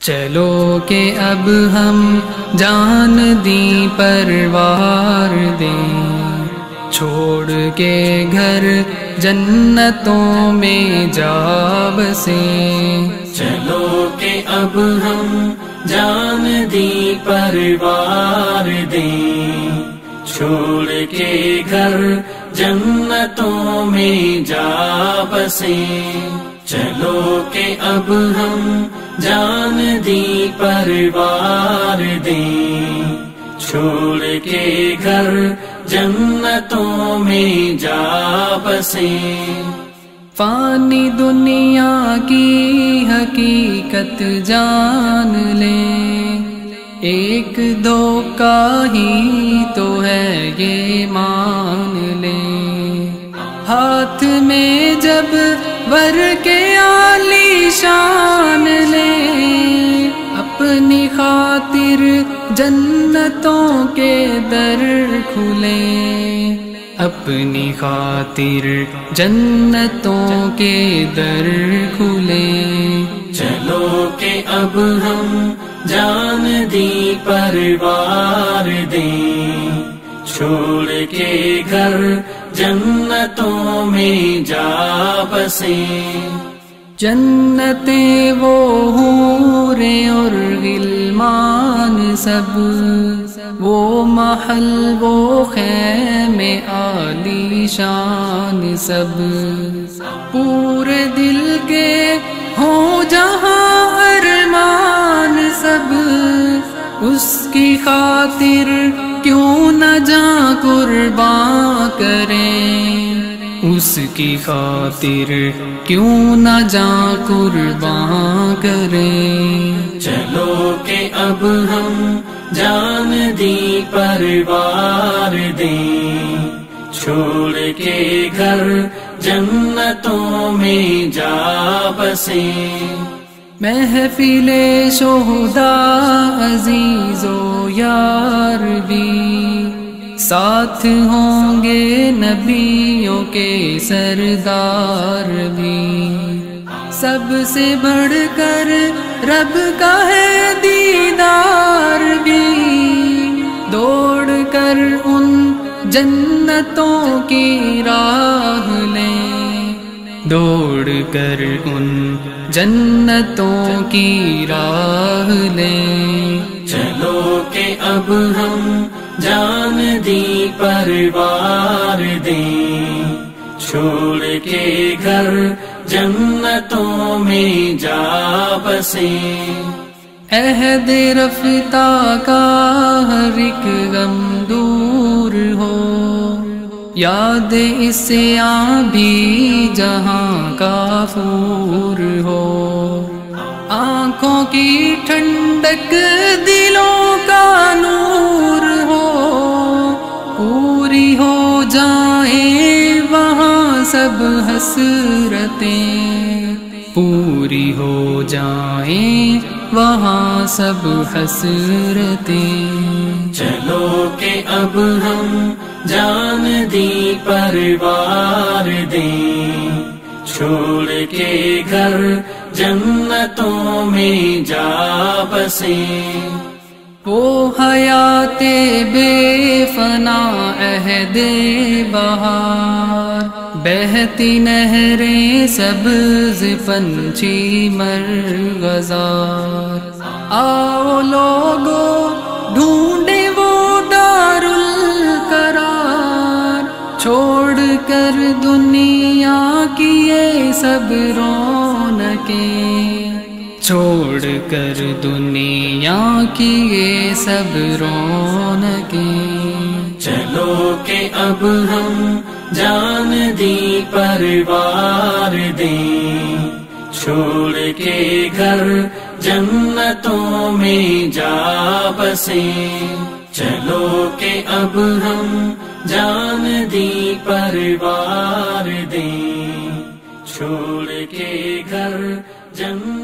چلو کہ اب ہم جان دی پروار دیں، چھوڑ کے گھر جنتوں میں جا بسیں۔ چلو کہ اب ہم جان دی پروار دیں، چھوڑ کے گھر جنتوں میں جا بسیں۔ چلو کہ اب ہم جان دی پروار دیں، چھوڑ کے گھر جنتوں میں جا بسیں۔ فانی دنیا کی حقیقت جان لیں، ایک دھوکہ ہی تو ہے یہ مان لیں۔ ہاتھ میں جب ور کے عالی شان لیں، اپنی خاطر جنتوں کے در کھلیں، اپنی خاطر جنتوں کے در کھلیں۔ چلو کہ اب ہم جان دی پروار دیں، چھوڑ کے گھر جنتوں میں جا بسیں۔ جنتیں وہ حوریں اور غلمان سب، وہ محل وہ خیمے عالی شان سب، پورے دل کے ہوں جہاں ارمان سب، اس کی خاطر کیوں نہ جاں قرباں کریں، اس کی خاطر کیوں نہ جاں قرباں کریں۔ چلو کہ اب ہم جان دی پروار دیں، چھوڑ کے گھر جنتوں میں جا بسیں۔ محفل شہداء عزیز و یار بھی، ساتھ ہوں گے نبیوں کے سردار بھی، سب سے بڑھ کر رب کا ہے دیدار بھی، دوڑ کر ان جنتوں کی راہ لیں، دوڑ کر ان جنتوں کی راہ لیں۔ چلو کہ اب ہم جان دی پروار دیں، چھوڑ کے گھر جنتوں میں جا بسیں۔ عہد رفتہ کا ہر ایک غم دور ہو، یاد اس سے بھی جہاں کا پور ہو، آنکھوں کی ٹھنڈک دلوں کا نور ہو، پوری ہو جائیں وہاں سب حسرتیں، پوری ہو جائیں وہاں سب حسرتیں۔ چلو کہ اب ہم جان دی پروار دیں، چھوڑ کے گھر جنتوں میں جا بسیں۔ وہ حیات بے فنا عہد بہار، بہتی نہریں سبز پنچھی مرغزار، آؤ لوگو ڈھونڈے وہ دار القرار، چھوڑ کر دنیا کی یہ سب رونقیں، چھوڑ کر دنیا کی یہ سب رونقیں۔ چلو کہ اب ہم جان دی پروار دیں، چھوڑ کے گھر جنتوں میں جا بسیں۔ چلو کہ اب ہم جان دی پروار دیں، چھوڑ کے گھر جنتوں